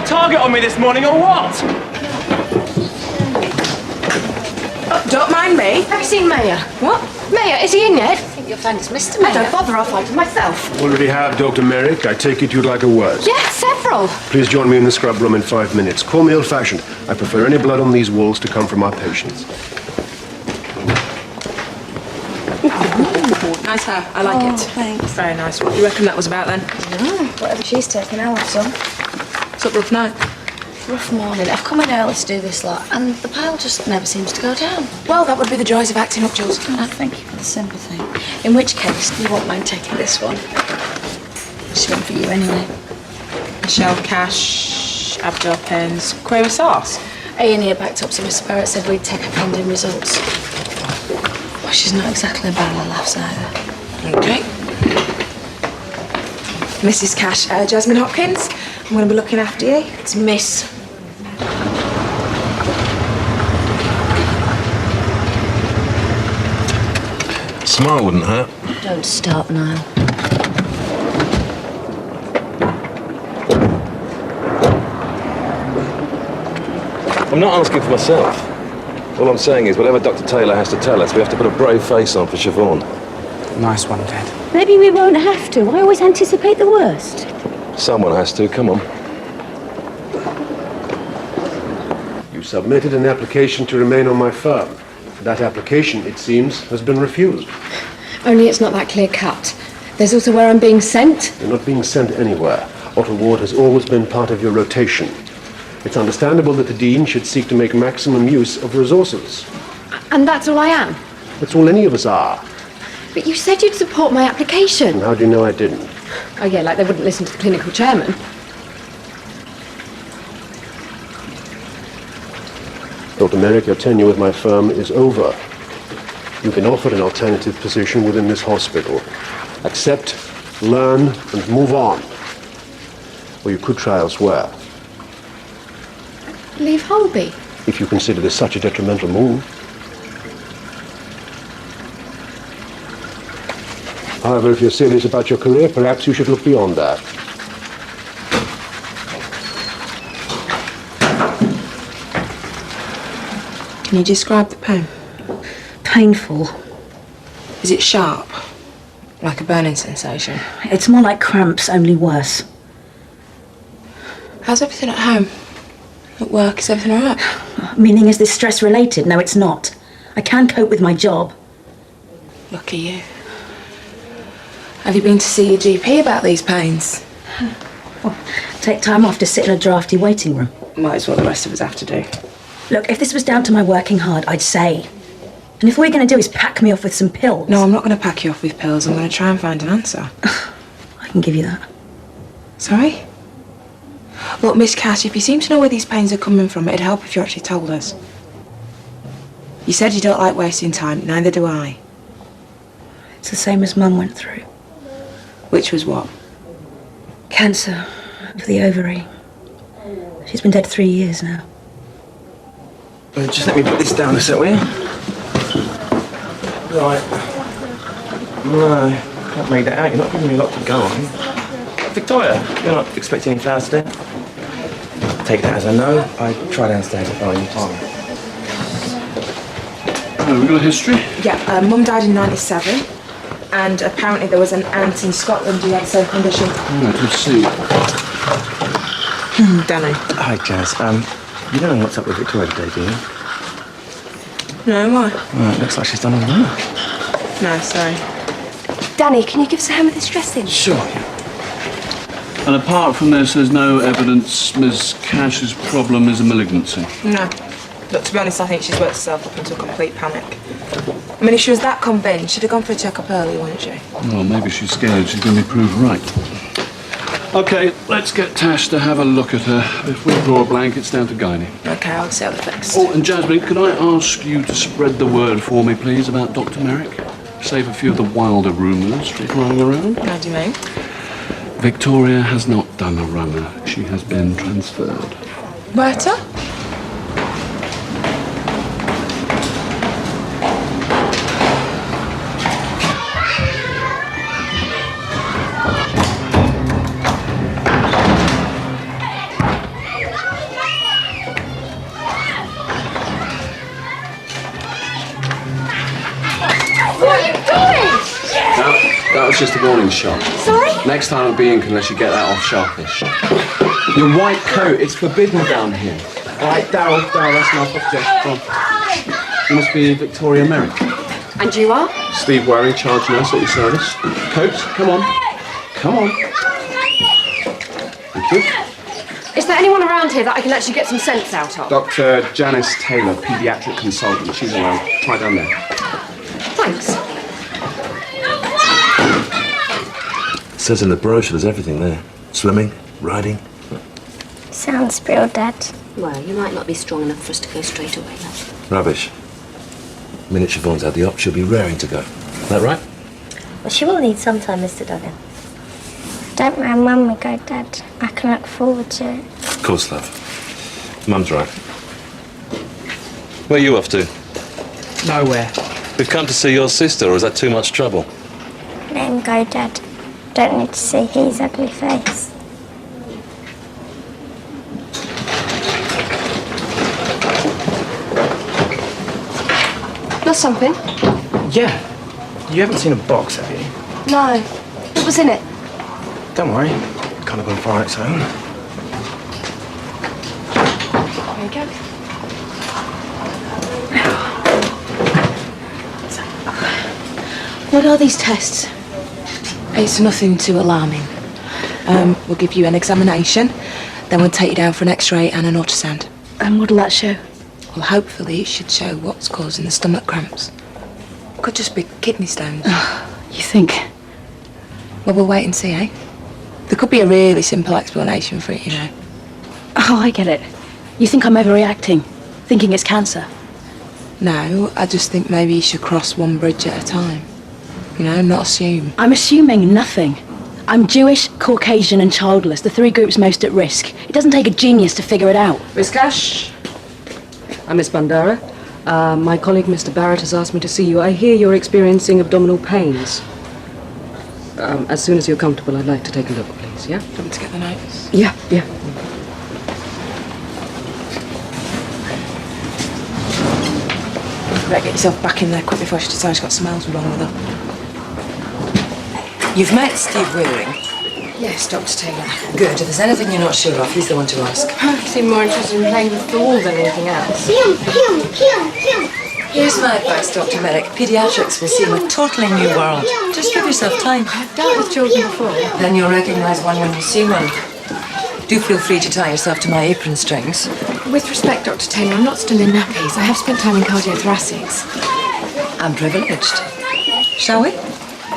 got a target on me this morning or what? Don't mind me. Have you seen Mayor? What? Mayor, is he in yet? I think you'll find it's Mr. Mayor. Don't bother, I'll find him myself. Already have, Dr. Merrick. I take it you'd like a word. Yes, several. Please join me in the scrub room in 5 minutes. Call me old-fashioned. I prefer any blood on these walls to come from our patients. Nice hair. I like it. Thanks. Very nice. What do you reckon that was about then? Whatever she's taking, I'll have some. It's a rough night. Rough morning. I've come in early to do this lot, and the pile just never seems to go down. Well, that would be the joys of acting up, Jules. Thank you for the sympathy. In which case, you won't mind taking this one. It's one for you anyway. Michelle Cash, Abdel pens, query sauce. A&E had backed up, so Mr. Barrett said we'd take her pending results. Well, she's not exactly a barrel of laughs either. Okay. Mrs. Cash, Jasmine Hopkins. I'm going to be looking after you. It's Miss. Smile wouldn't hurt. Don't start now. I'm not asking for myself. All I'm saying is, whatever Dr. Taylor has to tell us, we have to put a brave face on for Siobhan. Nice one, Ted. Maybe we won't have to. I always anticipate the worst. Someone has to, come on. You submitted an application to remain on my firm. That application, it seems, has been refused. Only it's not that clear cut. There's also where I'm being sent. You're not being sent anywhere. Otter Ward has always been part of your rotation. It's understandable that the Dean should seek to make maximum use of resources. And that's all I am. That's all any of us are. But you said you'd support my application. And how do you know I didn't? Oh yeah, like they wouldn't listen to the clinical chairman. Dr. Merrick, your tenure with my firm is over. You've been offered an alternative position within this hospital. Accept, learn, and move on. Or you could try elsewhere. Leave Holby. If you consider this such a detrimental move. However, if you're serious about your career, perhaps you should look beyond that. Can you describe the pain? Painful. Is it sharp? Like a burning sensation? It's more like cramps, only worse. How's everything at home? At work, is everything all right? Meaning, is this stress related? No, it's not. I can cope with my job. Lucky you. Have you been to see your GP about these pains? Well, take time off to sit in a drafty waiting room. Might as well the rest of us have to do. Look, if this was down to my working hard, I'd say. And if all you're going to do is pack me off with some pills... No, I'm not going to pack you off with pills. I'm going to try and find an answer. I can give you that. Sorry? Look, Miss Cash, if you seem to know where these pains are coming from, it'd help if you actually told us. You said you don't like wasting time. Neither do I. It's the same as Mum went through. Which was what? Cancer of the ovary. She's been dead 3 years now. Just let me put this down a sec, will you? Right. No, can't make that out. You're not giving me a lot to go on. Victoria, you're not expecting any flowers today? Take that as a no. I try downstairs if I need to. We got a history? Yeah, Mum died in '97, and apparently there was an aunt in Scotland who had the same condition. Oh, good to see. Danny. Hi, Jazz. You don't know what's up with Victoria today, do you? No, why? Well, it looks like she's done all right. No, sorry. Danny, can you give us a hand with this dressing? Sure. And apart from this, there's no evidence Ms. Cash's problem is a malignancy. No. Look, to be honest, I think she's worked herself up into a complete panic. I mean, if she was that convinced, she'd have gone for a check-up early, wouldn't she? Well, maybe she's scared she's going to be proved right. OK, let's get Tash to have a look at her. If we draw a blank, it's down to gynae. OK, I'll see how they're fixed. Oh, and Jasmine, could I ask you to spread the word for me, please, about Dr. Merrick? Save a few of the wilder rumours flying around. How do you mean? Victoria has not done a runner. She has been transferred. Where to? just a warning shot. Sorry? Next time I'll be ink unless you get that off sharpish. Your white coat, it's forbidden down here. All right, Daryl, that's enough. Off, Jeff. Come on. You must be Victoria Merrick. And you are? Steve Waring, charge nurse at your service. Coat, come on. Come on. Thank you. Is there anyone around here that I can actually get some sense out of? Dr. Janice Taylor, paediatric consultant. She's around. Try down there. Thanks. It says in the brochure there's everything there. Swimming, riding. Sounds real, Dad. Well, you might not be strong enough for us to go straight away, love. Rubbish. The minute Siobhan's had the op, she'll be raring to go. Is that right? Well, she will need some time, Mr. Duggan. Don't mind Mum we go, Dad. I can look forward to it. Of course, love. Mum's right. Where are you off to? Nowhere. We've come to see your sister, or is that too much trouble? Let him go, Dad. Don't need to see his ugly face. Lost something? Yeah. You haven't seen a box, have you? No. What was in it? Don't worry. Can't have gone far on its own. There you go. What are these tests? It's nothing too alarming. We'll give you an examination, then we'll take you down for an X-ray and an ultrasound. And what'll that show? Well, hopefully it should show what's causing the stomach cramps. Could just be kidney stones. You think? Well, we'll wait and see, eh? There could be a really simple explanation for it, you know. Oh, I get it. You think I'm overreacting, thinking it's cancer. No, I just think maybe you should cross one bridge at a time. You know, not assume. I'm assuming nothing. I'm Jewish, Caucasian and childless, the three groups most at risk. It doesn't take a genius to figure it out. Miss Cash? I'm Miss Bandara. My colleague, Mr. Barrett, has asked me to see you. I hear you're experiencing abdominal pains. As soon as you're comfortable, I'd like to take a look, please, yeah? Do you want me to get the notes? Yeah. Better get yourself back in there quick before she decides she's got smells wrong with her. You've met Steve Waring? Yes, Dr. Taylor. Good. If there's anything you're not sure of, he's the one to ask. You seem more interested in playing with the ball than anything else. Here's my advice, Dr. Merrick. Pediatrics will seem a totally new world. Just give yourself time. I've dealt with children before. Then you'll recognise one when you see one. Do feel free to tie yourself to my apron strings. With respect, Dr. Taylor, I'm not still in nappies. I have spent time in cardiothoracics. I'm privileged. Shall we?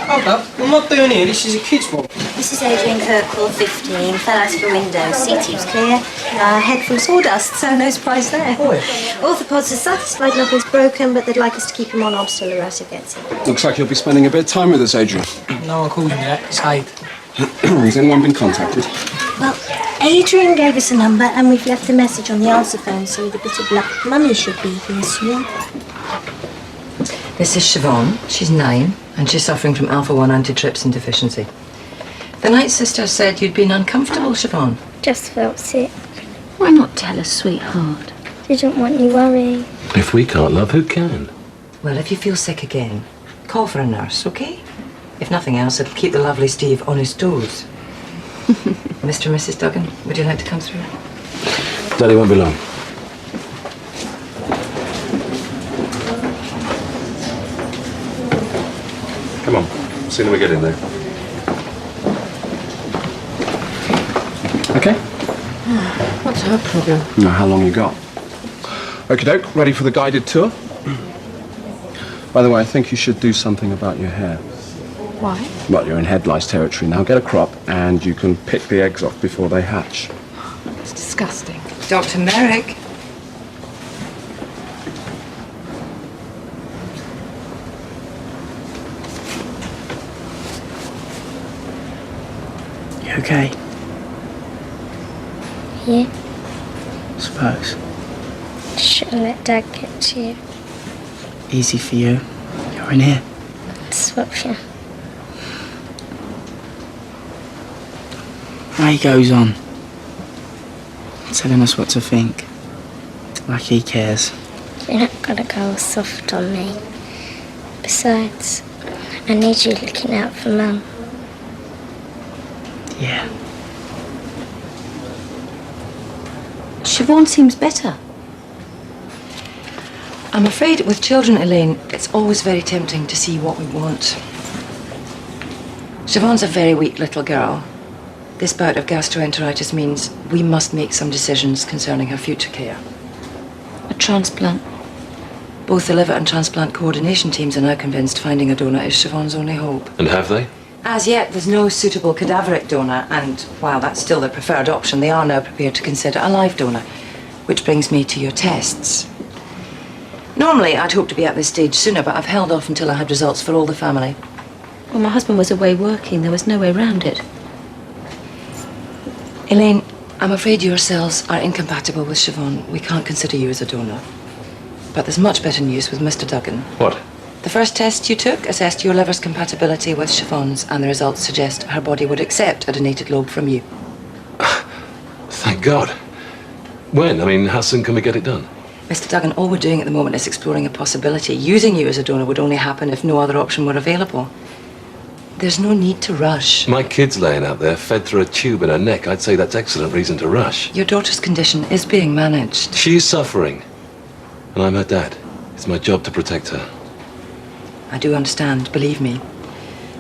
Hold up. I'm not doing here. This is a kid's ward. This is Adrian Kirkle, 15. Fell out of a window. C-tube's clear. Head full of sawdust, so no surprise there. Orthopods are satisfied nothing's broken, but they'd like us to keep him on obs till the Erosive gets in. Looks like you'll be spending a bit of time with us, Adrian. No one called me yet. It's Hyde. Has anyone been contacted? Well, Adrian gave us a number and we've left a message on the answer phone, so with a bit of luck, Mummy should be here soon. This is Siobhan. She's 9, and she's suffering from alpha-1 antitrypsin deficiency. The night sister said you'd been uncomfortable, Siobhan. Just felt sick. Why not tell us, sweetheart? Didn't want you worry. If we can't love, who can? Well, if you feel sick again, call for a nurse, okay? If nothing else, it'll keep the lovely Steve on his toes. Mr. and Mrs. Duggan, would you like to come through? Daddy won't be long. Come on, sooner we get in there. Okay. What's her problem? Now, how long you got? Okie doke, ready for the guided tour? By the way, I think you should do something about your hair. Why? Well, you're in head lice territory now. Get a crop and you can pick the eggs off before they hatch. It's disgusting. Dr. Merrick. You okay? Yeah, I suppose. shouldn't let Dad get to you. Easy for you. You're in here. Swap you. Ray goes on, telling us what to think. Like he cares. You're not gonna go all soft on me. Besides, I need you looking out for Mum. Yeah. Siobhan seems better. I'm afraid with children, Elaine, it's always very tempting to see what we want. Siobhan's a very weak little girl. This bout of gastroenteritis means we must make some decisions concerning her future care. A transplant. Both the liver and transplant coordination teams are now convinced finding a donor is Siobhan's only hope. And have they? As yet, there's no suitable cadaveric donor, and while that's still their preferred option, they are now prepared to consider a live donor. Which brings me to your tests. Normally, I'd hoped to be at this stage sooner, but I've held off until I had results for all the family. Well, my husband was away working. There was no way around it. Elaine, I'm afraid your cells are incompatible with Siobhan. We can't consider you as a donor. But there's much better news with Mr. Duggan. What? The first test you took assessed your liver's compatibility with Siobhan's, and the results suggest her body would accept a donated lobe from you. Thank God. When? I mean, how soon can we get it done? Mr. Duggan, all we're doing at the moment is exploring a possibility. Using you as a donor would only happen if no other option were available. There's no need to rush. My kid's laying out there, fed through a tube in her neck. I'd say that's excellent reason to rush. Your daughter's condition is being managed. She's suffering. And I'm her dad. It's my job to protect her. I do understand, believe me.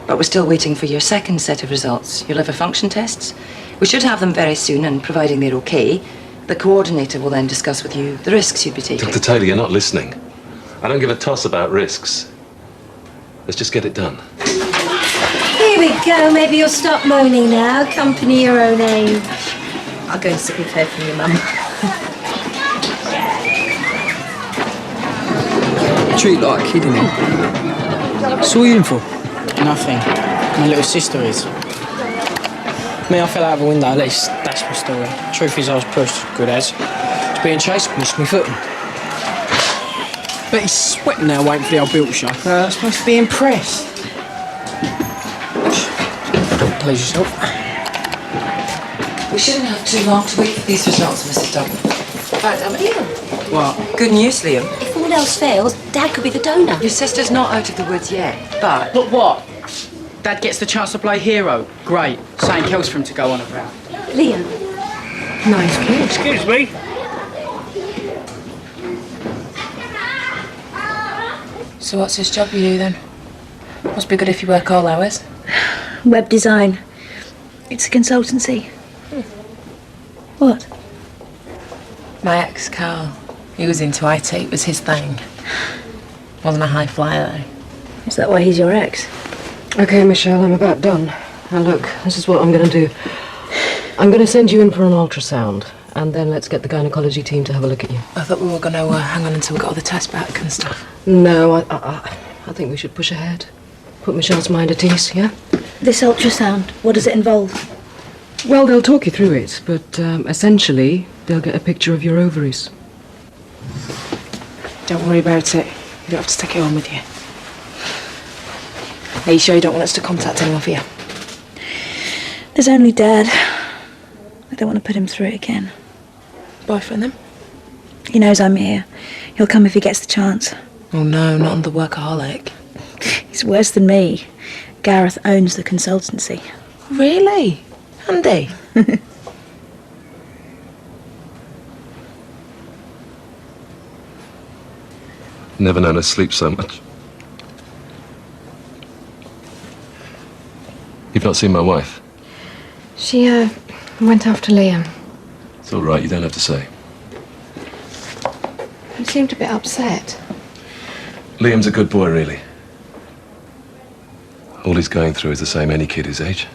But we're still waiting for your second set of results, your liver function tests. We should have them very soon, and providing they're okay, the coordinator will then discuss with you the risks you'd be taking. Dr. Taylor, you're not listening. I don't give a toss about risks. Let's just get it done. Here we go. Maybe you'll stop moaning now. Company your own age. I'll go and sit and play from your mum. Treat like a kid, innit? So what are you in for? Nothing. My little sister is. Me, I fell out of a window, at least that's my story. Truth is, I was pushed, good as. It's being chased, missed me foot. But he's sweating now, waiting for the old built shop. Supposed to be impressed. Please yourself. We shouldn't have too long to wait for these results, Mrs. Duggan. But, Liam. What? Good news, Liam. If all else fails, Dad could be the donor. Your sister's not out of the woods yet, but... But what? Dad gets the chance to play hero. Great. Something else for him to go on about. Liam. Nice kid. Excuse me. So what's this job you do then? Must be good if you work all hours. Web design. It's a consultancy. What? My ex, Carl, he was into IT, it was his thing. Wasn't a high flyer though. Is that why he's your ex? Okay, Michelle, I'm about done. Now look, this is what I'm going to do. I'm going to send you in for an ultrasound, and then let's get the gynecology team to have a look at you. I thought we were going to hang on until we got all the tests back and stuff. No, I think we should push ahead. Put Michelle's mind at ease, yeah? This ultrasound, what does it involve? Well, they'll talk you through it, but essentially, they'll get a picture of your ovaries. Don't worry about it. You don't have to take it home with you. Are you sure you don't want us to contact anyone for you? There's only Dad. I don't want to put him through it again. Boyfriend then? He knows I'm here. He'll come if he gets the chance. Oh no, not on the workaholic. He's worse than me. Gareth owns the consultancy. Really? Andy? Never known her sleep so much. You've not seen my wife? She, went after Liam. It's all right, you don't have to say. He seemed a bit upset. Liam's a good boy, really. All he's going through is the same any kid his age.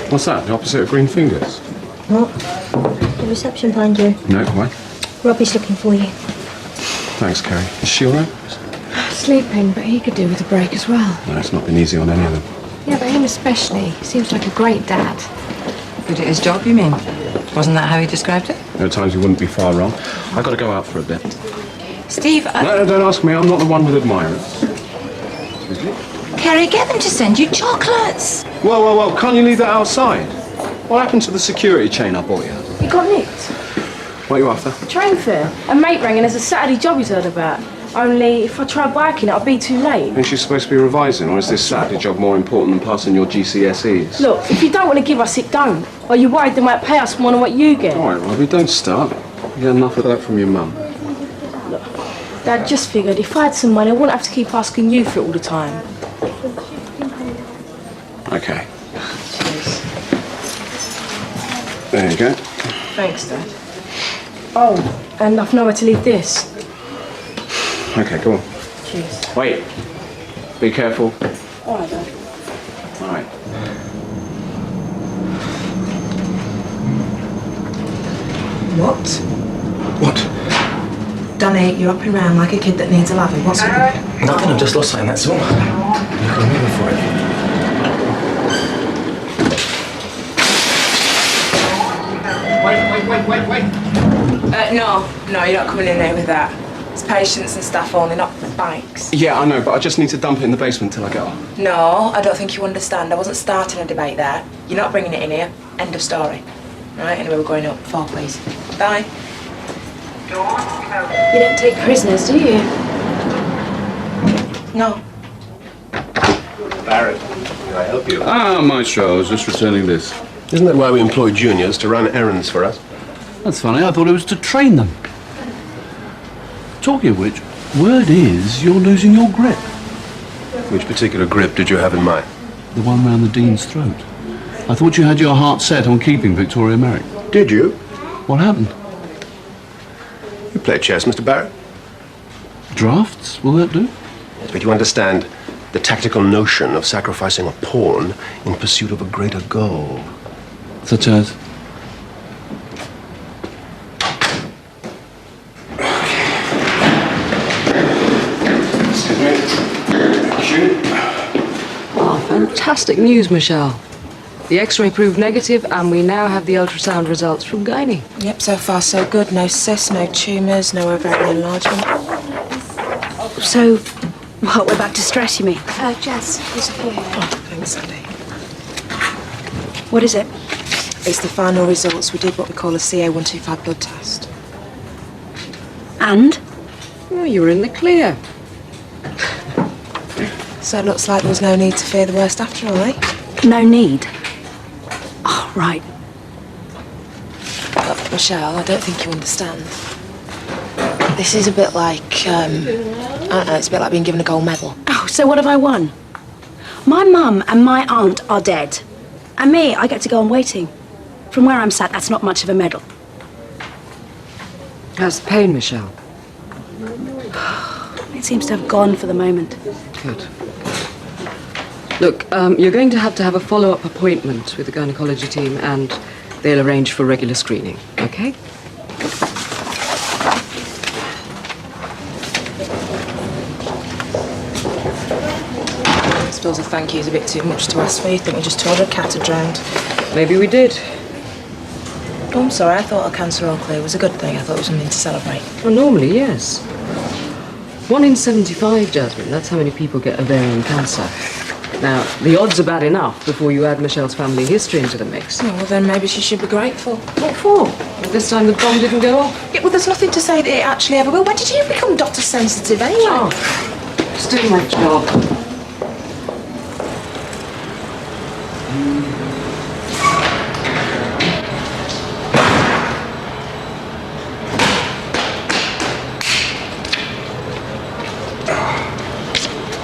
What's that? The opposite of green fingers? What? The reception behind you. No, why? Robbie's looking for you. Thanks, Keri. Is she all right? Sleeping, but he could do with a break as well. No, it's not been easy on any of them. Yeah, but him especially. He seems like a great dad. Good at his job, you mean? Wasn't that how he described it? There are times you wouldn't be far wrong. I've got to go out for a bit. Steve, No, don't ask me. I'm not the one with admirers. Excuse me? Keri, get them to send you chocolates. Whoa. Can't you leave that outside? What happened to the security chain I bought you? He got nicked. What are you after? Train fare. A mate rang and there's a Saturday job he's heard about. Only if I tried biking it, I'd be too late. Isn't she supposed to be revising, or is this Saturday job more important than passing your GCSEs? Look, if you don't want to give us it, don't. Or you're worried they might pay us more than what you get. All right, Robbie, don't start. You get enough of that from your mum. Look, Dad just figured if I had some money, I wouldn't have to keep asking you for it all the time. Okay. There you go. Thanks, Dad. Oh, and I've nowhere to leave this. Okay, go on. Cheers. Wait. Be careful. All right, Dad. All right. What? What? Danny, you're up and round like a kid that needs a laving. What's happening? Nothing, I've just lost something, that's all. I'm moving for it. Wait. No, you're not coming in there with that. It's patients and staff only, not bikes. Yeah, I know, but I just need to dump it in the basement till I get off. No, I don't think you understand. I wasn't starting a debate there. You're not bringing it in here. End of story. Right, anyway, we're going up. 4, please. Bye. You don't take prisoners, do you? No. Barrett, can I help you? Ah, Maestro, I was just returning this. Isn't that why we employ juniors to run errands for us? That's funny, I thought it was to train them. Talking of which, word is you're losing your grip. Which particular grip did you have in mind? The one round the Dean's throat. I thought you had your heart set on keeping Victoria Merrick. Did you? What happened? You play chess, Mr. Barrett? Drafts, will that do? But you understand the tactical notion of sacrificing a pawn in pursuit of a greater goal. Such as? Oh, fantastic news, Michelle. The X-ray proved negative, and we now have the ultrasound results from gynae. Yep, so far so good. No cysts, no tumours, no ovarian enlargement. So, what, we're back to stress, you mean? Jess, here's a few. Oh, thanks, Sandy. What is it? It's the final results. We did what we call a CA125 blood test. And? Oh, you're in the clear. So it looks like there was no need to fear the worst after all, eh? No need. Oh, right. But, Michelle, I don't think you understand. This is a bit like, I don't know, it's a bit like being given a gold medal. Oh, so what have I won? My mum and my aunt are dead. And me, I get to go on waiting. From where I'm sat, that's not much of a medal. How's the pain, Michelle? It seems to have gone for the moment. Good. Look, you're going to have a follow-up appointment with the gynecology team, and they'll arrange for regular screening, okay? I suppose a thank you is a bit too much to ask for. You think we just told her a cat had drowned? Maybe we did. Oh, I'm sorry. I thought a cancer all clear was a good thing. I thought it was something to celebrate. Well, normally, yes. 1 in 75, Jasmine. That's how many people get ovarian cancer. Now, the odds are bad enough before you add Michelle's family history into the mix. Oh, well, then maybe she should be grateful. What for? This time the bomb didn't go off. Yeah, well, there's nothing to say that it actually ever will. When did you become doctor sensitive anyway? Oh, just doing my job.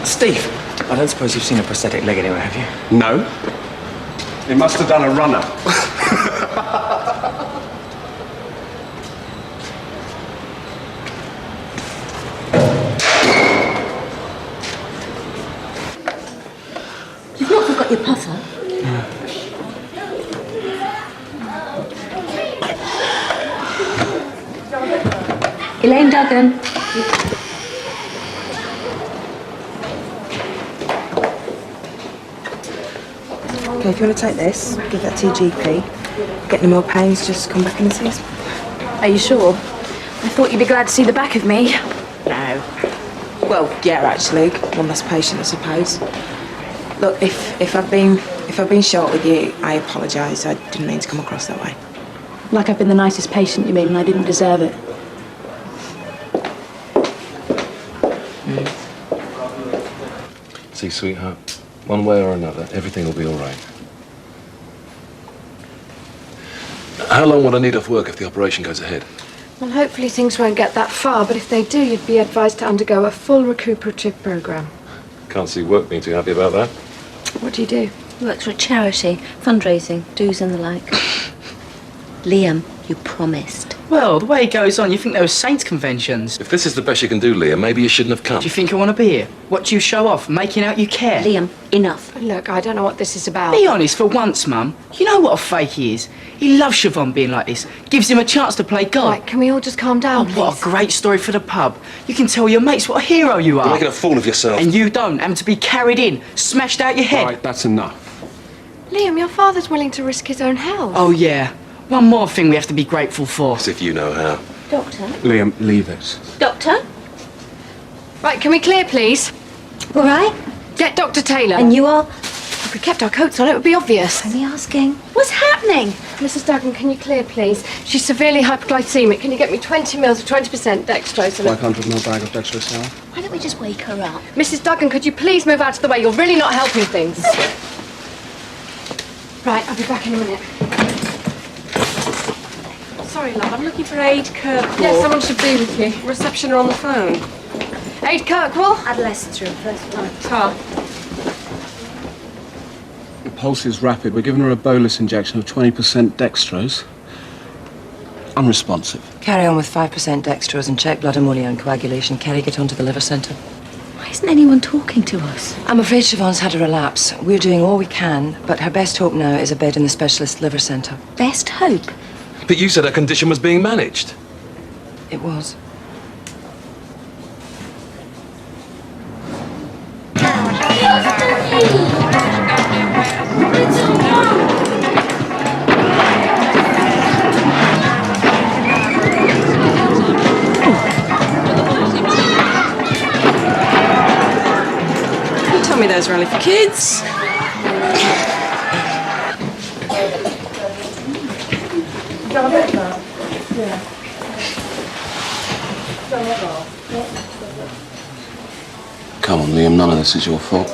Steve, I don't suppose you've seen a prosthetic leg anywhere, have you? No. He must have done a runner. You've not forgot your puffer. Elaine Duggan. Okay, if you want to take this, give that to your GP. Get any more pains, just come back and see us. Are you sure? I thought you'd be glad to see the back of me. No. Well, yeah, actually, one less patient, I suppose. Look, if I've been short with you, I apologise. I didn't mean to come across that way. Like I've been the nicest patient you made and I didn't deserve it. See, sweetheart, one way or another, everything will be all right. How long will I need off work if the operation goes ahead? Well, hopefully things won't get that far, but if they do, you'd be advised to undergo a full recuperative programme. Can't see work being too happy about that. What do you do? Works for a charity, fundraising, dues and the like. Liam, you promised. Well, the way it goes on, you think there were saints' conventions. If this is the best you can do, Leah, maybe you shouldn't have come. Do you think I want to be here? Watch you show off, making out you care? Liam, enough. Look, I don't know what this is about. Be honest for once, Mum. You know what a fake he is. He loves Siobhan being like this. Gives him a chance to play God. Right, can we all just calm down, please? What a great story for the pub. You can tell your mates what a hero you are. You're making a fool of yourself. And you don't, having to be carried in, smashed out your head. Right, that's enough. Liam, your father's willing to risk his own health. Oh, yeah. One more thing we have to be grateful for. As if you know how. Doctor? Liam, leave it. Doctor? Right, can we clear, please? All right. Get Dr. Taylor. And you are? If we kept our coats on, it would be obvious. Only asking. What's happening? Mrs. Duggan, can you clear, please? She's severely hypoglycemic. Can you get me 20 mils of 20% dextrose? 500 ml bag of dextrose now. Why don't we just wake her up? Mrs. Duggan, could you please move out of the way? You're really not helping things. Right, I'll be back in a minute. Sorry, love, I'm looking for Aid Kirkwall. Yes, someone should be with you. Reception are on the phone. Aid Kirkwall? Adolescent's room, first floor. Car. The pulse is rapid. We're giving her a bolus injection of 20% dextrose. Unresponsive. Carry on with 5% dextrose and check blood ammonia and coagulation. Kerry, get onto the liver centre. Why isn't anyone talking to us? I'm afraid Siobhan's had a relapse. We're doing all we can, but her best hope now is a bed in the specialist liver centre. Best hope? But you said her condition was being managed. It was. You told me those were only for kids. Come on, Liam, none of this is your fault.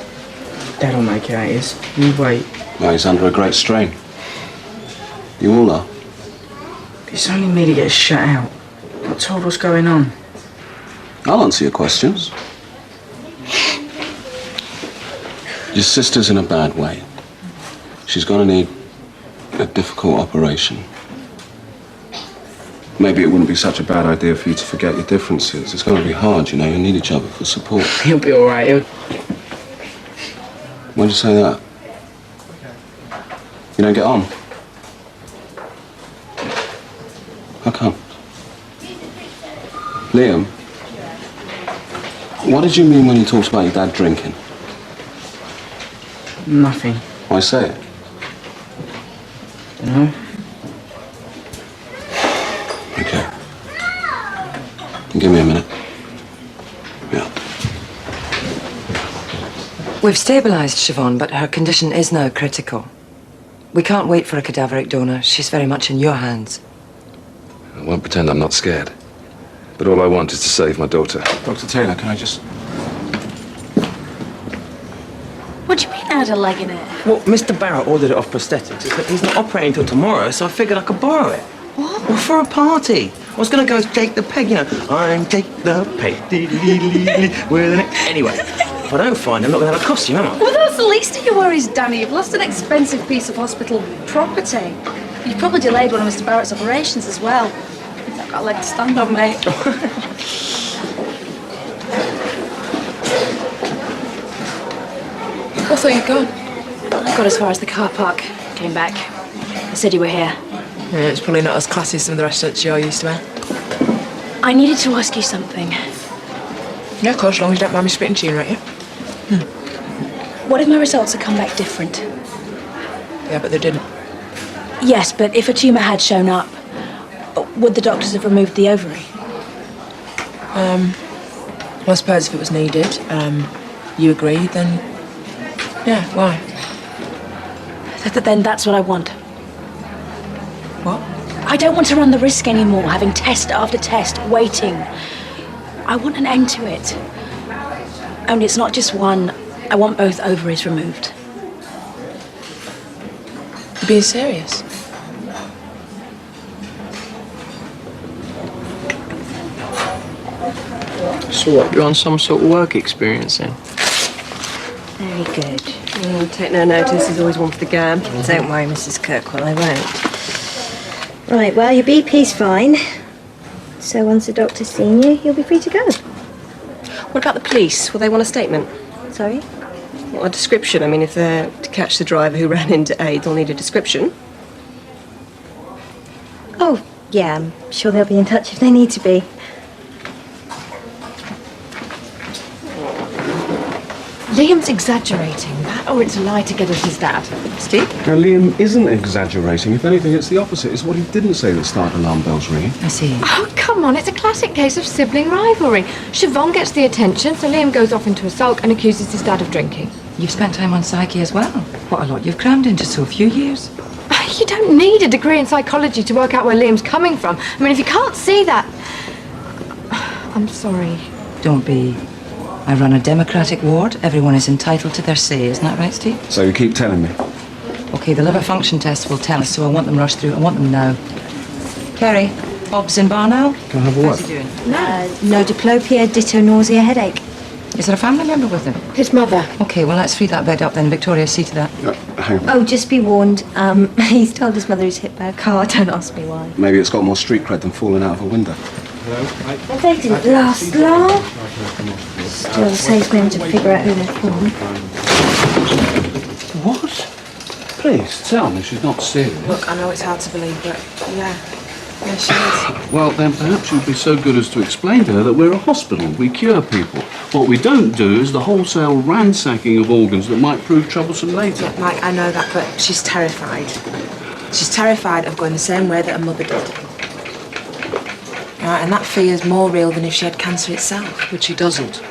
Dad'll make it out, is. You wait. Well, he's under a great strain. You all are. It's only me to get shut out. Not told what's going on. I'll answer your questions. Your sister's in a bad way. She's going to need a difficult operation. Maybe it wouldn't be such a bad idea for you to forget your differences. It's going to be hard, you know. You need each other for support. He'll be all right. Why'd you say that? You don't get on? How come? Liam, what did you mean when you talked about your dad drinking? Nothing. Why say it? No. Okay. Give me a minute. Yeah. We've stabilised Siobhan, but her condition is now critical. We can't wait for a cadaveric donor. She's very much in your hands. I won't pretend I'm not scared. But all I want is to save my daughter. Dr. Taylor, can I just... What do you mean add a leg in it? Well, Mr. Barrett ordered it off prosthetics. He's not operating until tomorrow, so I figured I could borrow it. What? Well, for a party. I was going to go as Jake the Peg, you know. I'm Jake the Peg. With an... Anyway, if I don't find him, I'm not going to have a costume, am I? Well, that's the least of your worries, Danny. You've lost an expensive piece of hospital property. You've probably delayed one of Mr. Barrett's operations as well. I've got a leg to stand on, mate. I thought you'd gone. I got as far as the car park. Came back. I said you were here. Yeah, it's probably not as classy as some of the restaurants you're used to, eh? I needed to ask you something. Yeah, of course, as long as you don't mind me spitting to you, right? Yeah? What if my results had come back different? Yeah, but they didn't. Yes, but if a tumour had shown up, would the doctors have removed the ovary? Well, I suppose if it was needed, you agreed, then... Yeah, why? Then that's what I want. What? I don't want to run the risk anymore, having test after test, waiting. I want an end to it. Only it's not just one. I want both ovaries removed. You're being serious? So what, you're on some sort of work experience then? Very good. I'll take no notice. There's always one for the gab. Don't worry, Mrs. Kirkwell, I won't. Right, well, your BP's fine. So once the doctor's seen you, you'll be free to go. What about the police? Will they want a statement? Sorry? Well, a description. I mean, if they're to catch the driver who ran into aid, they'll need a description. Oh, yeah, I'm sure they'll be in touch if they need to be. Liam's exaggerating. That or it's a lie to get at his dad. Steve? Now, Liam isn't exaggerating. If anything, it's the opposite. It's what he didn't say that started alarm bells ringing. I see. Oh, come on. It's a classic case of sibling rivalry. Siobhan gets the attention, so Liam goes off into a sulk and accuses his dad of drinking. You've spent time on psyche as well. What a lot you've crammed into so few years. You don't need a degree in psychology to work out where Liam's coming from. I mean, if you can't see that... I'm sorry. Don't be. I run a democratic ward. Everyone is entitled to their say. Isn't that right, Steve? So you keep telling me. OK, the liver function test will tell us, so I want them rushed through. I want them now. Keri, Hobbs in bar now? Can I have a word? How's he doing? No diplopia, ditto nausea, headache. Is there a family member with him? His mother. OK, well, let's free that bed up then. Victoria, see to that. Hang on. Oh, just be warned. He's told his mother he's hit by a car. Don't ask me why. Maybe it's got more street cred than falling out of a window. But they didn't last long. Still saves them to figure out who they're from. What? Please, tell me she's not serious. Look, I know it's hard to believe, but yeah. Yeah, she is. Well, then perhaps you'd be so good as to explain to her that we're a hospital. We cure people. What we don't do is the wholesale ransacking of organs that might prove troublesome later. Yeah, Mike, I know that, but she's terrified. She's terrified of going the same way that her mother did. Right, and that fear's more real than if she had cancer itself. But she doesn't.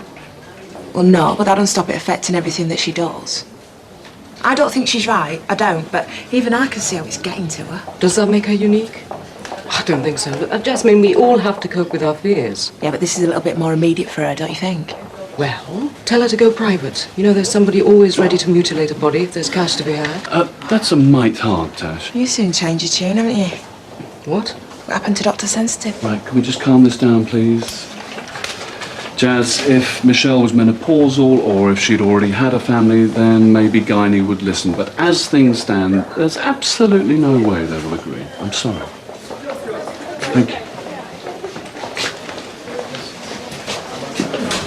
Well, no, but that doesn't stop it affecting everything that she does. I don't think she's right, I don't, but even I can see how it's getting to her. Does that make her unique? I don't think so. But Jasmine, we all have to cope with our fears. Yeah, but this is a little bit more immediate for her, don't you think? Well, tell her to go private. You know, there's somebody always ready to mutilate a body if there's cash to be had. That's a mite hard, Tash. You soon change your tune, haven't you? What? What happened to Dr. Sensitive? Right, can we just calm this down, please? Jazz, if Michelle was menopausal or if she'd already had a family, then maybe Gynae would listen. But as things stand, there's absolutely no way they will agree. I'm sorry. Thank you.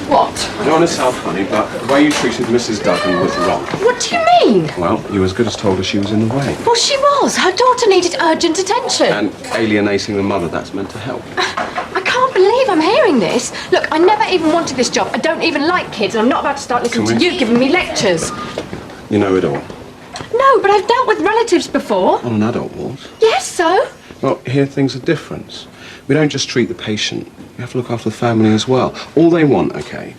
What? I don't want to sound funny, but the way you treated Mrs. Duggan was wrong. What do you mean? Well, you as good as told her she was in the way. Well, she was. Her daughter needed urgent attention. And alienating the mother, that's meant to help. I can't believe I'm hearing this. Look, I never even wanted this job. I don't even like kids, and I'm not about to start listening to Come here. you giving me lectures. You know it all. No, but I've dealt with relatives before. On an adult ward. Yes, so? Well, here things are different. We don't just treat the patient. You have to look after the family as well. All they want, okay,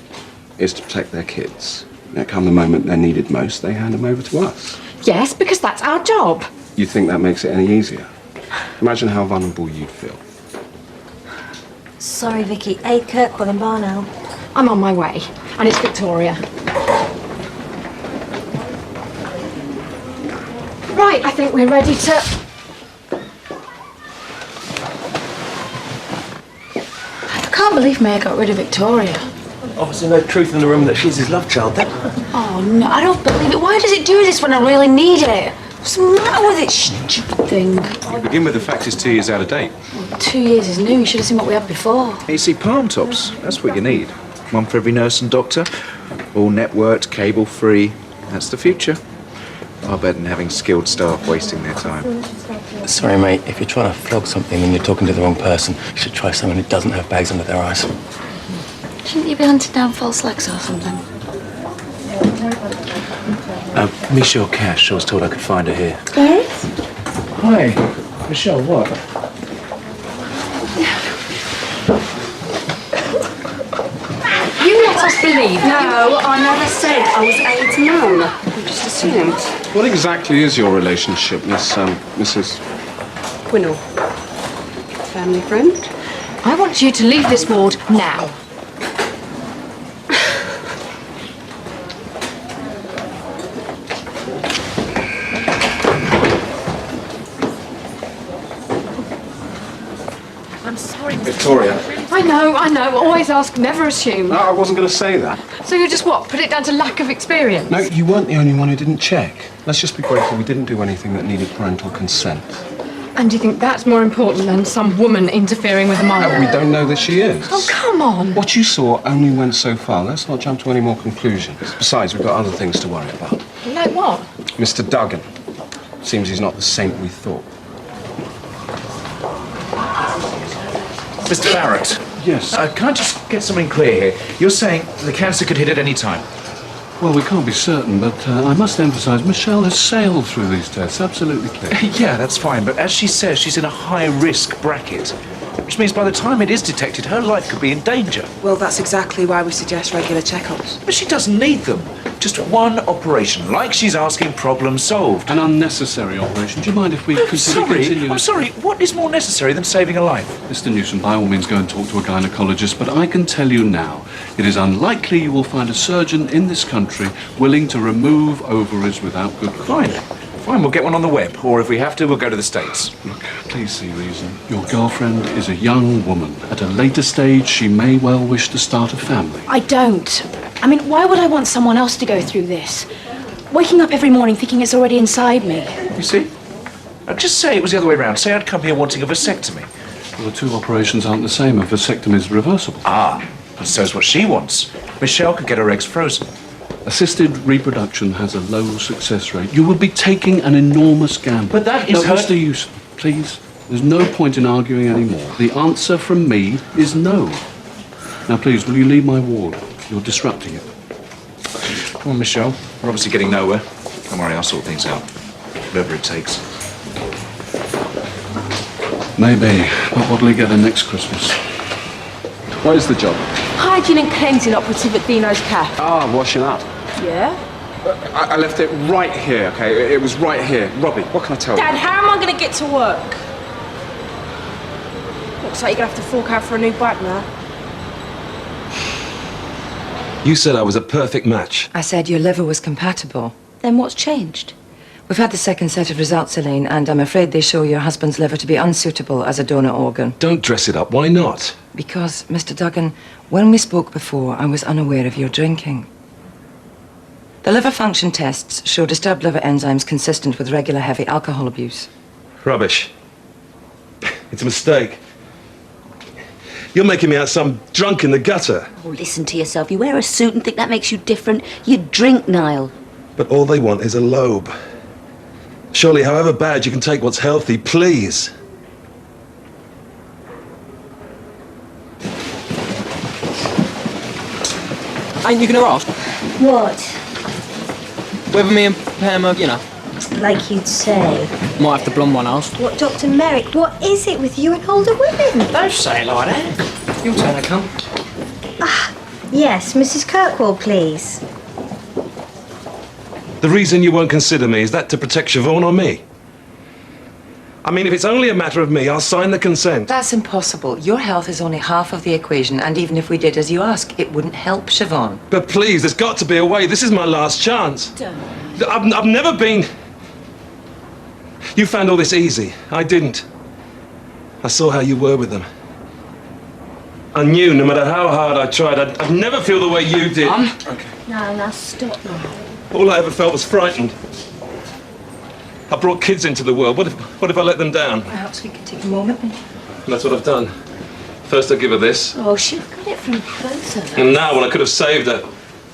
is to protect their kids. Now, come the moment they're needed most, they hand them over to us. Yes, because that's our job. You think that makes it any easier? Imagine how vulnerable you'd feel. Sorry, Vicky. 8 Kirkwell in bar now. I'm on my way, and it's Victoria. Right, I think we're ready to... I can't believe Maya got rid of Victoria. Obviously no truth in the room that she's his love child, then. Oh, no, I don't believe it. Why does it do this when I really need it? What's the matter with it, stupid thing? You begin with the fact it's 2 years out of date. 2 years is new. You should have seen what we had before. You see, palm tops, that's what you need. One for every nurse and doctor. All networked, cable-free. That's the future. Far better than having skilled staff wasting their time. Sorry, mate, if you're trying to flog something and you're talking to the wrong person, you should try someone who doesn't have bags under their eyes. Shouldn't you be hunting down false legs or something? Michelle Cash, I was told I could find her here. Yes? Hi. Michelle, what? You let us believe. No, I never said I was AIDS mum. I just assumed. What exactly is your relationship, Mrs. Quinnell. family friend. I want you to leave this ward now. I'm sorry, Mr. Victoria. I know. Always ask, never assume. No, I wasn't going to say that. So you just what? Put it down to lack of experience? No, you weren't the only one who didn't check. Let's just be grateful we didn't do anything that needed parental consent. And do you think that's more important than some woman interfering with a minor? We don't know that she is. Oh, come on. What you saw only went so far. Let's not jump to any more conclusions. Besides, we've got other things to worry about. Like what? Mr. Duggan. Seems he's not the saint we thought. Mr. Barrett. Yes. Can I just get something clear here? You're saying the cancer could hit at any time? Well, we can't be certain, but I must emphasise Michelle has sailed through these tests, absolutely clear. Yeah, that's fine, but as she says, she's in a high-risk bracket, which means by the time it is detected, her life could be in danger. Well, that's exactly why we suggest regular checkups. But she doesn't need them. Just one operation, like she's asking, problem solved. An unnecessary operation. Do you mind if we continue? I'm sorry, what is more necessary than saving a life? Mr. Newsom, by all means go and talk to a gynaecologist, but I can tell you now, it is unlikely you will find a surgeon in this country willing to remove ovaries without good cause. Fine, we'll get one on the web, or if we have to, we'll go to the States. Look, please see reason. Your girlfriend is a young woman. At a later stage, she may well wish to start a family. I don't. I mean, why would I want someone else to go through this? Waking up every morning thinking it's already inside me. You see? Just say it was the other way around. Say I'd come here wanting a vasectomy. Well, the two operations aren't the same. A vasectomy is reversible. Ah, but so's what she wants. Michelle could get her eggs frozen. Assisted reproduction has a low success rate. You will be taking an enormous gamble. But that is her... Mr. Newsom, please. There's no point in arguing anymore. The answer from me is no. Now, please, will you leave my ward? You're disrupting it. Come on, Michelle. We're obviously getting nowhere. Don't worry, I'll sort things out. Whatever it takes. Maybe, but what'll he get in next Christmas? What is the job? Hygiene and cleansing operative at Dino's Cafe. Ah, washing up. Yeah? I left it right here, okay? It was right here. Robbie, what can I tell Dad, you? how am I going to get to work? Looks like you're going to have to fork out for a new bike now. You said I was a perfect match. I said your liver was compatible. Then what's changed? We've had the second set of results, Elaine, and I'm afraid they show your husband's liver to be unsuitable as a donor organ. Don't dress it up. Why not? Because, Mr. Duggan, when we spoke before, I was unaware of your drinking. The liver function tests show disturbed liver enzymes consistent with regular heavy alcohol abuse. Rubbish. It's a mistake. You're making me out some drunk in the gutter. Oh, listen to yourself. You wear a suit and think that makes you different. You drink, Niall. But all they want is a lobe. Surely, however bad, you can take what's healthy, please. Ain't you gonna ask What? whether me and Pam are, you know, Like you'd say. might have the blonde one asked? What, Dr. Merrick, what is it with you and older women? Don't say it like that. Your turn to come. Yes, Mrs. Kirkwall, please. The reason you won't consider me, is that to protect Siobhan or me? I mean, if it's only a matter of me, I'll sign the consent. That's impossible. Your health is only half of the equation, and even if we did as you ask, it wouldn't help Siobhan. But please, there's got to be a way. This is my last chance. I've never been... You found all this easy. I didn't. I saw how you were with them. I knew no matter how hard I tried, I'd never feel the way you did. Okay. No, now stop now. All I ever felt was frightened. I brought kids into the world. What if I let them down? Perhaps we could take a moment and... And that's what I've done. First I give her this, Oh, she'd got it from closer. and now when I could have saved her,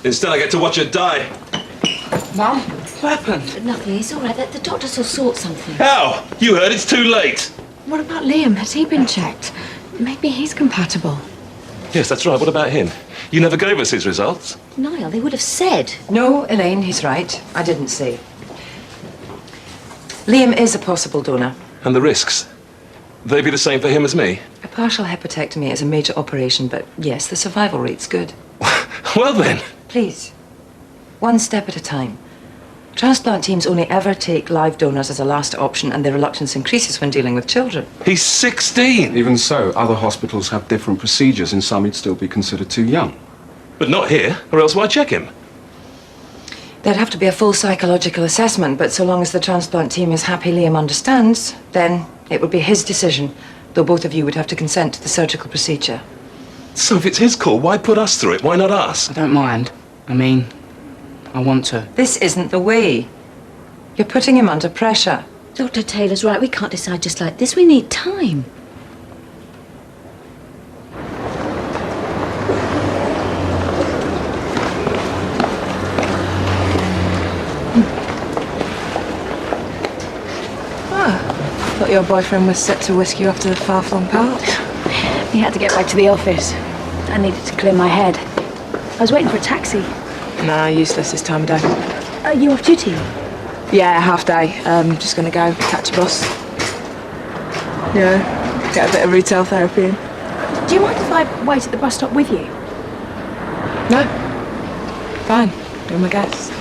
instead I get to watch her die. Mum, what happened? Nothing, it's all right. The doctors will sort something. How? You heard, it's too late. What about Liam? Has he been checked? Maybe he's compatible. Yes, that's right. What about him? You never gave us his results. Niall, they would have said. No, Elaine, he's right. I didn't say. Liam is a possible donor. And the risks? They be the same for him as me? A partial hepatectomy is a major operation, but yes, the survival rate's good. Well then. Please, one step at a time. Transplant teams only ever take live donors as a last option, and their reluctance increases when dealing with children. He's 16! Even so, other hospitals have different procedures. In some, he'd still be considered too young. But not here, or else why check him? There'd have to be a full psychological assessment, but so long as the transplant team is happy Liam understands, then it would be his decision, though both of you would have to consent to the surgical procedure. So if it's his call, why put us through it? Why not us? I don't mind. I mean, I want to. This isn't the way. You're putting him under pressure. Dr. Taylor's right. We can't decide just like this. We need time. Thought your boyfriend was set to whisk you off to the far-flung park. He had to get back to the office. I needed to clear my head. I was waiting for a taxi. Nah, useless this time of day. Are you off duty? Yeah, half day. Just gonna go catch a bus. Yeah, get a bit of retail therapy in. Do you mind if I wait at the bus stop with you? No. Fine. You're my guest.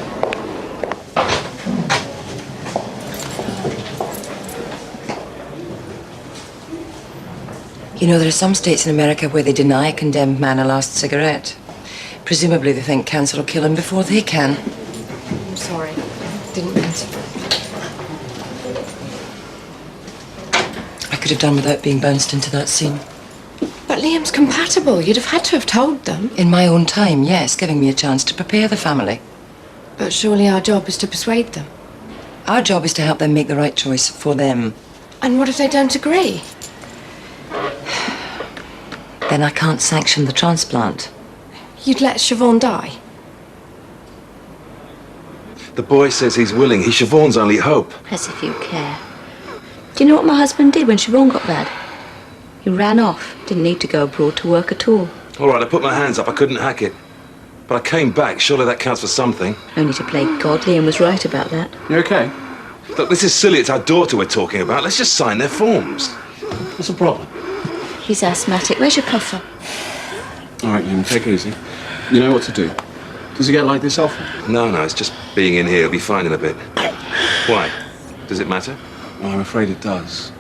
You know, there are some states in America where they deny a condemned man a last cigarette. Presumably they think cancer will kill him before they can. I'm sorry. Didn't mean to. I could have done without being bounced into that scene. But Liam's compatible. You'd have had to have told them. In my own time, yes, giving me a chance to prepare the family. But surely our job is to persuade them. Our job is to help them make the right choice for them. And what if they don't agree? Then I can't sanction the transplant. You'd let Siobhan die? The boy says he's willing. He's Siobhan's only hope. As if you care. Do you know what my husband did when Siobhan got bad? He ran off. Didn't need to go abroad to work at all. All right, I put my hands up. I couldn't hack it. But I came back. Surely that counts for something. Only to play godly and was right about that. You okay? Look, this is silly. It's our daughter we're talking about. Let's just sign their forms. What's the problem? He's asthmatic. Where's your cougher? All right, Liam, take it easy. You know what to do. Does he get like this often? No, it's just being in here. He'll be fine in a bit. Why? Does it matter? Well, I'm afraid it does.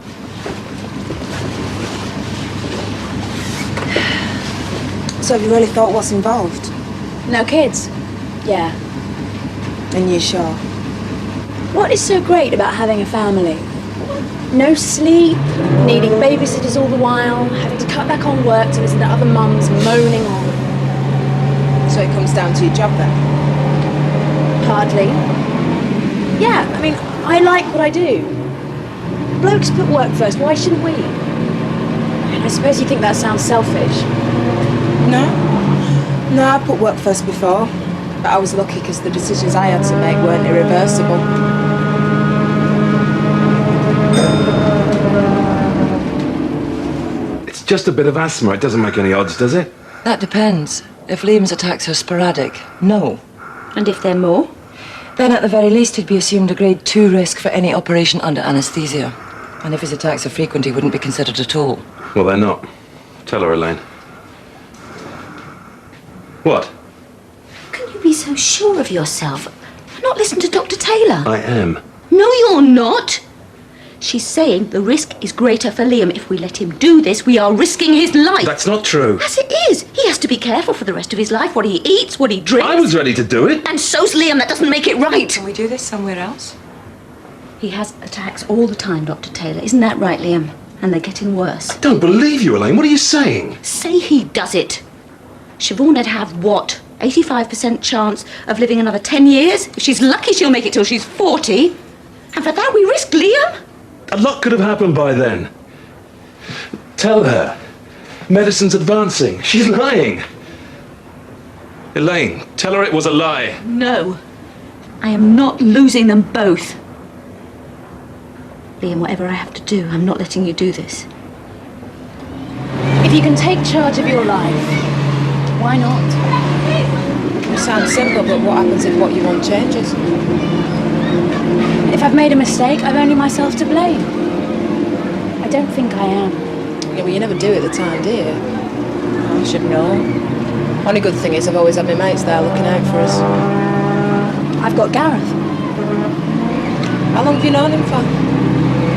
So have you really thought what's involved? No kids? Yeah. And you sure? What is so great about having a family? No sleep, needing babysitters all the while, having to cut back on work to listen to other mums moaning on. So it comes down to your job then? Hardly. Yeah, I mean, I like what I do. Blokes put work first, why shouldn't we? I suppose you think that sounds selfish. No, I put work first before. But I was lucky because the decisions I had to make weren't irreversible. It's just a bit of asthma. It doesn't make any odds, does it? That depends. If Liam's attacks are sporadic, no. And if they're more? Then at the very least he'd be assumed a grade 2 risk for any operation under anaesthesia. And if his attacks are frequent, he wouldn't be considered at all. Well, they're not. Tell her, Elaine. What? Can you be so sure of yourself? Not listen to Dr. Taylor. I am. No, you're not. She's saying the risk is greater for Liam. If we let him do this, we are risking his life. That's not true. Yes, it is. He has to be careful for the rest of his life, what he eats, what he drinks. I was ready to do it. And so's Liam. That doesn't make it right. Can we do this somewhere else? He has attacks all the time, Dr. Taylor. Isn't that right, Liam? And they're getting worse. I don't believe you, Elaine. What are you saying? Say he does it. Siobhan would have what? 85% chance of living another 10 years? If she's lucky, she'll make it till she's 40. And for that, we risk Liam? A lot could have happened by then. Tell her. Medicine's advancing. She's lying. Elaine, tell her it was a lie. No. I am not losing them both. Liam, whatever I have to do, I'm not letting you do this. If you can take charge of your life, why not? It sounds simple, but what happens if what you want changes? If I've made a mistake, I've only myself to blame. I don't think I am. Yeah, well, you never do at the time, do you? I should know. Only good thing is I've always had my mates there looking out for us. I've got Gareth. How long have you known him for?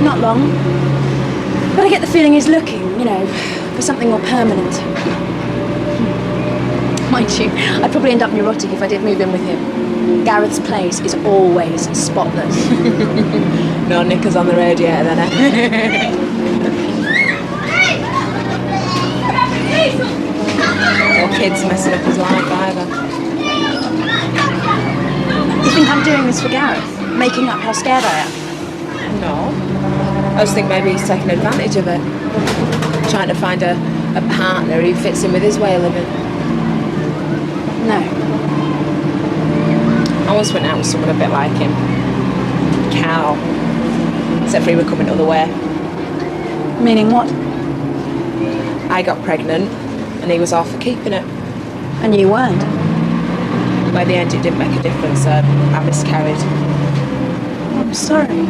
Not long. But I get the feeling he's looking, you know, for something more permanent. Mind you, I'd probably end up neurotic if I did move in with him. Gareth's place is always spotless. No knickers on the radiator then, eh? No kids messing up his life either. You think I'm doing this for Gareth? Making up how scared I am? No. I just think maybe he's taking advantage of it. Trying to find a partner who fits in with his way of living. No. I once went out with someone a bit like him. Carl. Except for he were coming the other way. Meaning what? I got pregnant and he was all for keeping it. And you weren't? By the end it didn't make a difference, so I miscarried. I'm sorry.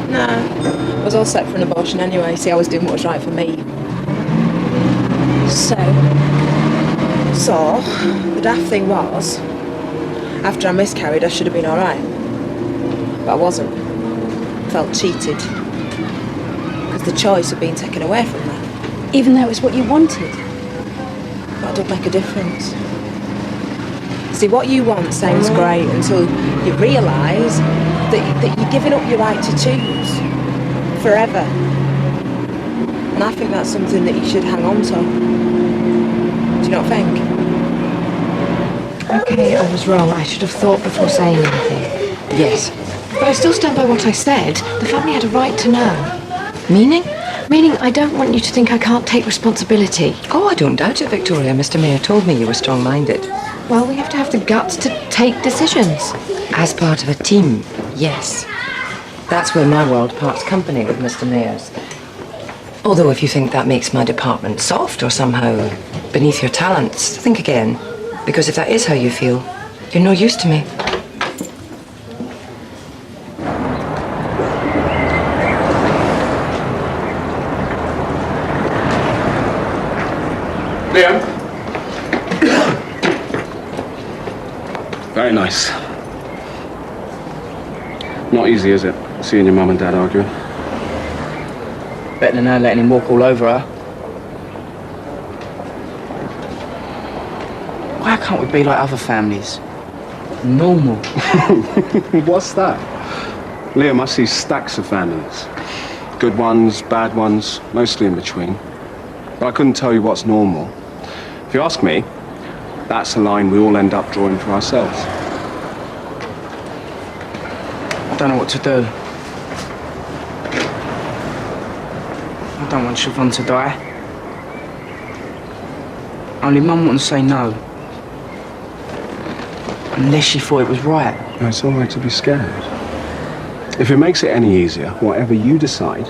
No. I was all set for an abortion anyway, see I was doing what was right for me. So, the daft thing was, after I miscarried, I should have been alright. But I wasn't. Felt cheated. Because the choice had been taken away from me. even though it was what you wanted? That don't make a difference. See, what you want sounds great until you realise that you're giving up your right to choose. Forever. And I think that's something that you should hang on to. Do you not think? Okay, I was wrong. I should have thought before saying anything. Yes. But I still stand by what I said. The family had a right to know. Meaning? Meaning I don't want you to think I can't take responsibility. Oh, I don't doubt it, Victoria. Mr. Mayor told me you were strong-minded. Well, we have to have the guts to take decisions. As part of a team, yes. That's where my world parts company with Mr. Mayor's. Although if you think that makes my department soft or somehow beneath your talents, think again. Because if that is how you feel, you're no use to me. Liam? Very nice. Not easy, is it? Seeing your mum and dad arguing. Better than her letting him walk all over her. Why can't we be like other families? Normal. What's that? Liam, I see stacks of families. Good ones, bad ones, mostly in between. But I couldn't tell you what's normal. If you ask me, that's a line we all end up drawing for ourselves. I don't know what to do. I don't want Siobhan to die. Only Mum wouldn't say no. Unless she thought it was right. No, it's all right to be scared. If it makes it any easier, whatever you decide,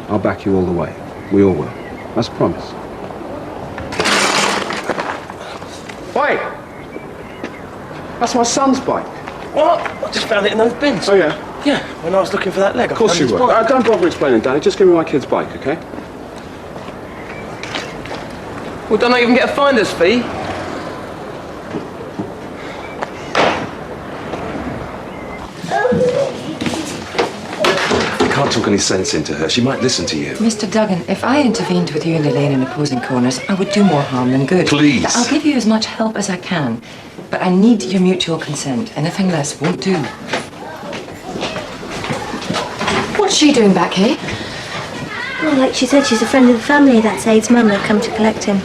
I'll back you all the way. We all will. That's a promise. Wait! That's my son's bike. What? I just found it in those bins. Oh, yeah? Yeah, when I was looking for that leg. Of course you were. Don't bother explaining, Danny. Just give me my kid's bike, okay? Well, don't I even get a finder's fee? You can't talk any sense into her. She might listen to you. Mr. Duggan, if I intervened with you and Elaine in opposing corners, I would do more harm than good. Please. I'll give you as much help as I can, but I need your mutual consent. Anything less won't do. What's she doing back here? Well, like she said, she's a friend of the family. That's Aid's mum. They've come to collect him.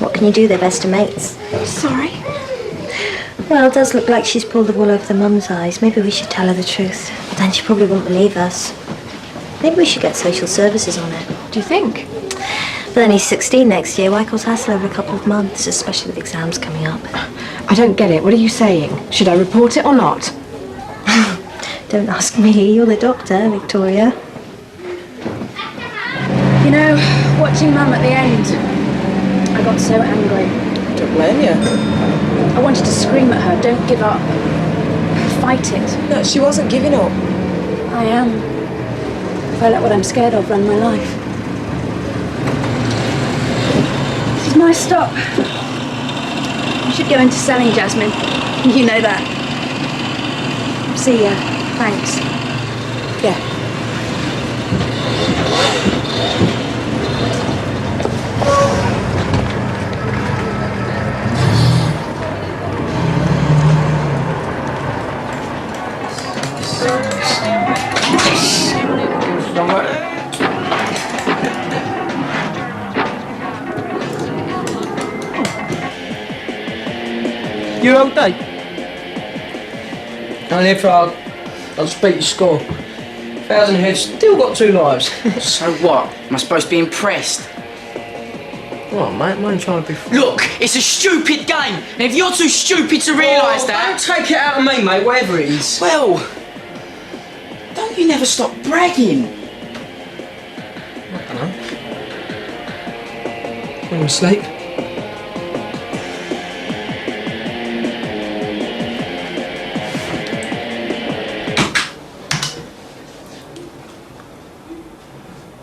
What can you do? They're best of mates. Sorry? Well, it does look like she's pulled the wool over the mum's eyes. Maybe we should tell her the truth. But then she probably won't believe us. Maybe we should get social services on it. Do you think? But then he's 16 next year. Why cause hassle over a couple of months, especially with exams coming up? I don't get it. What are you saying? Should I report it or not? Don't ask me. You're the doctor, Victoria. You know, watching Mum at the end, I got so angry. Don't blame you. I wanted to scream at her, don't give up. Fight it. No, she wasn't giving up. I am. If I let what I'm scared of run my life. This is my stop. You should go into selling, Jasmine. You know that. See ya. Thanks. Yeah. You all day? Only if I'll speak to school. 1,000 heads still got 2 lives. So what? Am I supposed to be impressed? What, mate? I'm only trying to be... Look, it's a stupid game, and if you're too stupid to realise that... Don't take it out of me, mate, whatever it is. Well, don't you never stop bragging? I don't know. When you sleep.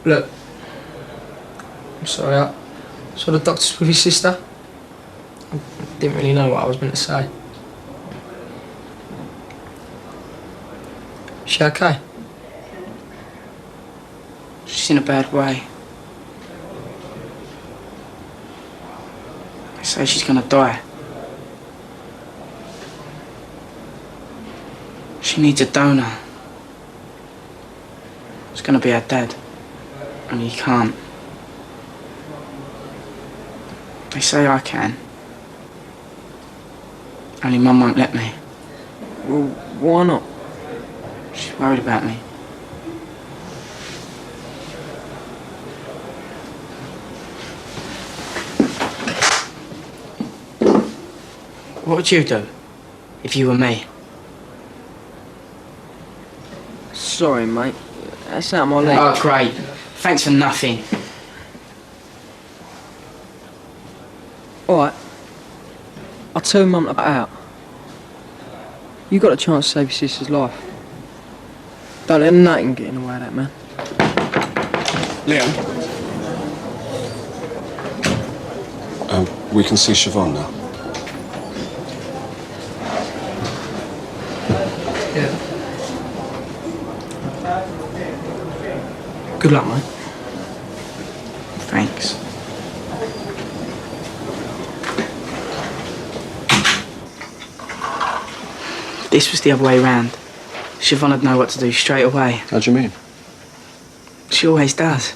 Look, I'm sorry, I saw the doctors with his sister. I didn't really know what I was meant to say. Is she okay? She's in a bad way. They say she's gonna die. She needs a donor. It's gonna be her dad. And he can't. They say I can. Only Mum won't let me. Well, why not? She's worried about me. What would you do if you were me? Sorry, mate. That's out of my league. Oh, great. Thanks for nothing. Alright. I'll tell Mum to back out. You got a chance to save your sister's life. Don't let nothing get in the way of that, man. Liam? We can see Siobhan now. Yeah. Good luck, mate. Thanks. This was the other way round. Siobhan would know what to do straight away. How do you mean? She always does.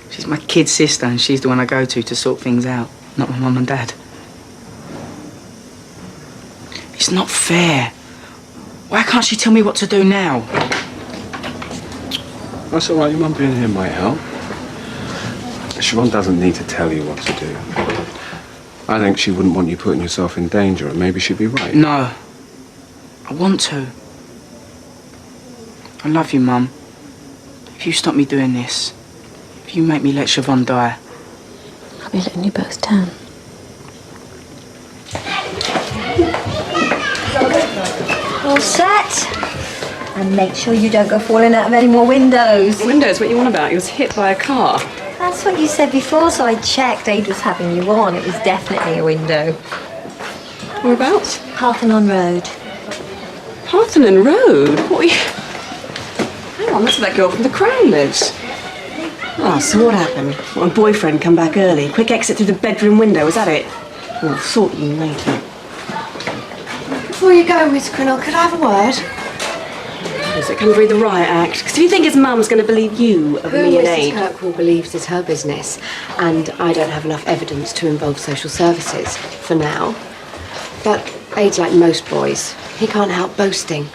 She's my kid sister and she's the one I go to sort things out, not my mum and dad. It's not fair. Why can't she tell me what to do now? That's all right, your mum being here might help. Siobhan doesn't need to tell you what to do. I think she wouldn't want you putting yourself in danger, and maybe she'd be right. No. I want to. I love you, Mum. If you stop me doing this, if you make me let Siobhan die, I'll be letting you both down. All set. And make sure you don't go falling out of any more windows. Windows? What you on about? You was hit by a car. That's what you said before, so I checked. Aid was having you on. It was definitely a window. Whereabouts? Parthenon Road. Parthenon Road? What are you... Hang on, that's where that girl from the Crown lives. Oh, so what happened? My boyfriend come back early. Quick exit through the bedroom window, was that it? We'll sort you later. Before you go, Miss Crinnell, could I have a word? Is it going to read the riot act? Because if you think his mum's going to believe you of me and Aid... Who Mrs. Kirkwood believes is her business, and I don't have enough evidence to involve social services, for now. But Aid's like most boys. He can't help boasting.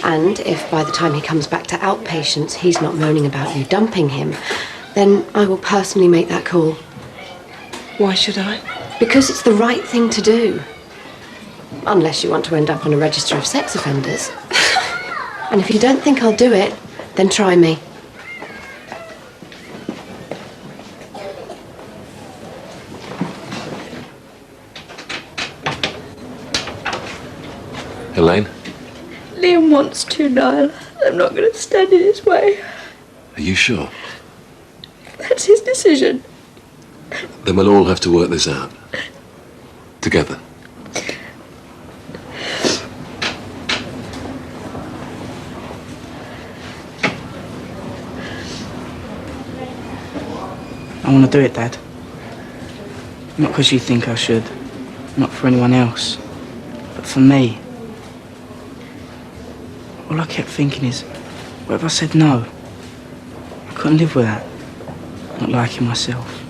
And if by the time he comes back to outpatients he's not moaning about you dumping him, then I will personally make that call. Why should I? Because it's the right thing to do. Unless you want to end up on a register of sex offenders. And if you don't think I'll do it, then try me. Elaine? Liam wants to, Niall. I'm not going to stand in his way. Are you sure? That's his decision. Then we'll all have to work this out. Together. I want to do it, Dad. Not because you think I should. Not for anyone else. But for me. All I kept thinking is, what if I said no? I couldn't live with that. Not liking myself.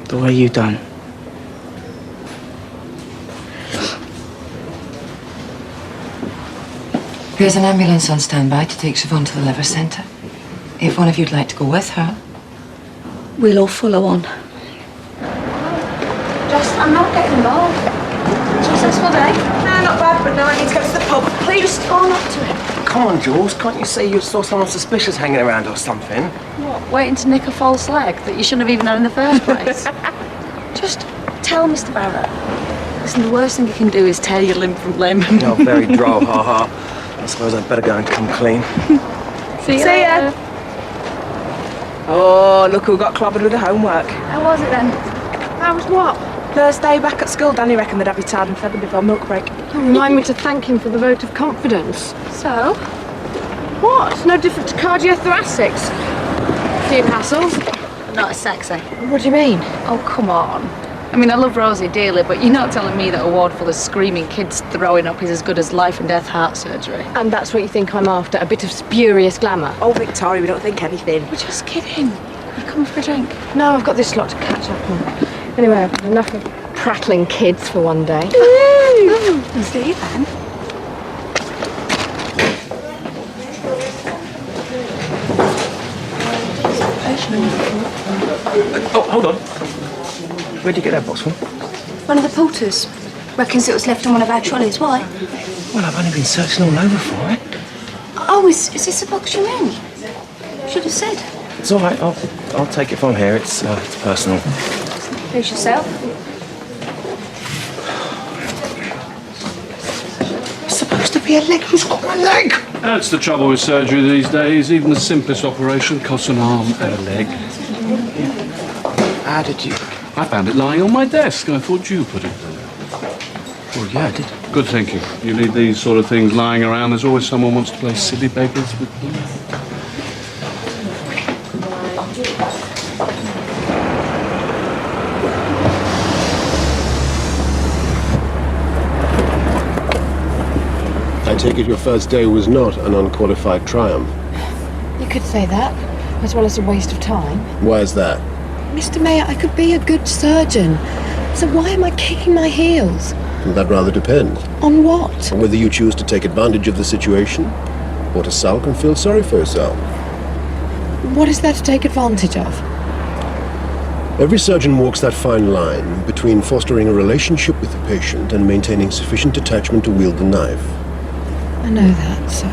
The way you done. There's an ambulance on standby to take Siobhan to the liver centre. If one of you'd like to go with her. We'll all follow on. I'm not getting involved. Successful day? No, not bad, but now I need to go to the pub. Please own up to it. Come on, Jules, can't you see you saw someone suspicious hanging around or something? What, waiting to nick a false leg that you shouldn't have even had in the first place? Just tell Mr. Barrett. Listen, the worst thing you can do is tear your limb from limb. Oh, very droll, ha-ha. I suppose I'd better go and come clean. See ya. Oh, look who got clobbered with the homework. How was it then? How was what? First day back at school, Danny reckoned they'd have you tired and feathered before milk break. Remind me to thank him for the vote of confidence. So? What? No different to cardiothoracics. Few hassles. Not as sexy. What do you mean? Oh, come on. I mean, I love Rosie dearly, but you're not telling me that a ward full of screaming kids throwing up is as good as life and death heart surgery. And that's what you think I'm after, a bit of spurious glamour. Oh, Victoria, we don't think anything. We're just kidding. You coming for a drink? No, I've got this lot to catch up on. Anyway, I've had enough of prattling kids for one day. Ooh. See you then. Oh, hold on. Where'd you get that box from? One of the porters reckons it was left on one of our trolleys. Why? Well, I've only been searching all over for it. Oh, is this the box you're in? Should have said. It's all right. I'll take it from here. It's personal. Please yourself. It's supposed to be a leg. Who's got my leg? That's the trouble with surgery these days. Even the simplest operation costs an arm and a leg. How did you? I found it lying on my desk. I thought you put it there. Well, yeah, I did. Good thinking. You leave these sort of things lying around, there's always someone wants to play silly beggars with them. I take it your first day was not an unqualified triumph. You could say that, as well as a waste of time. Why is that? Mr. Mayor, I could be a good surgeon. So why am I kicking my heels? That rather depends. On what? On whether you choose to take advantage of the situation, or to sulk and feel sorry for yourself. What is there to take advantage of? Every surgeon walks that fine line between fostering a relationship with the patient and maintaining sufficient attachment to wield the knife. I know that, so...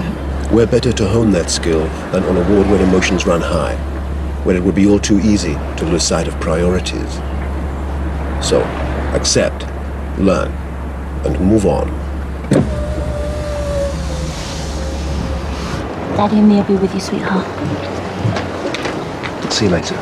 Where better to hone that skill than on a ward where emotions run high, where it would be all too easy to lose sight of priorities. So, accept, learn, and move on. Daddy and me will be with you, sweetheart. See you later.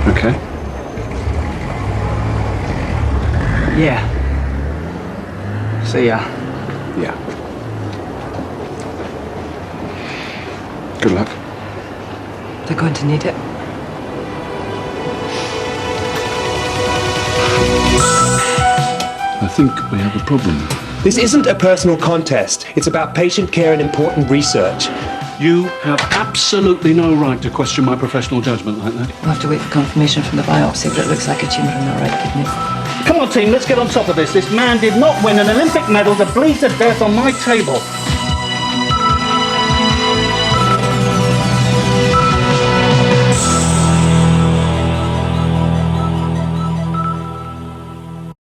Okay. Yeah. See ya. Yeah. Good luck. They're going to need it. I think we have a problem. This isn't a personal contest. It's about patient care and important research. You have absolutely no right to question my professional judgment like that. We'll have to wait for confirmation from the biopsy, but it looks like a tumour in the right kidney. Come on, team, let's get on top of this. This man did not win an Olympic medal to bleed to death on my table.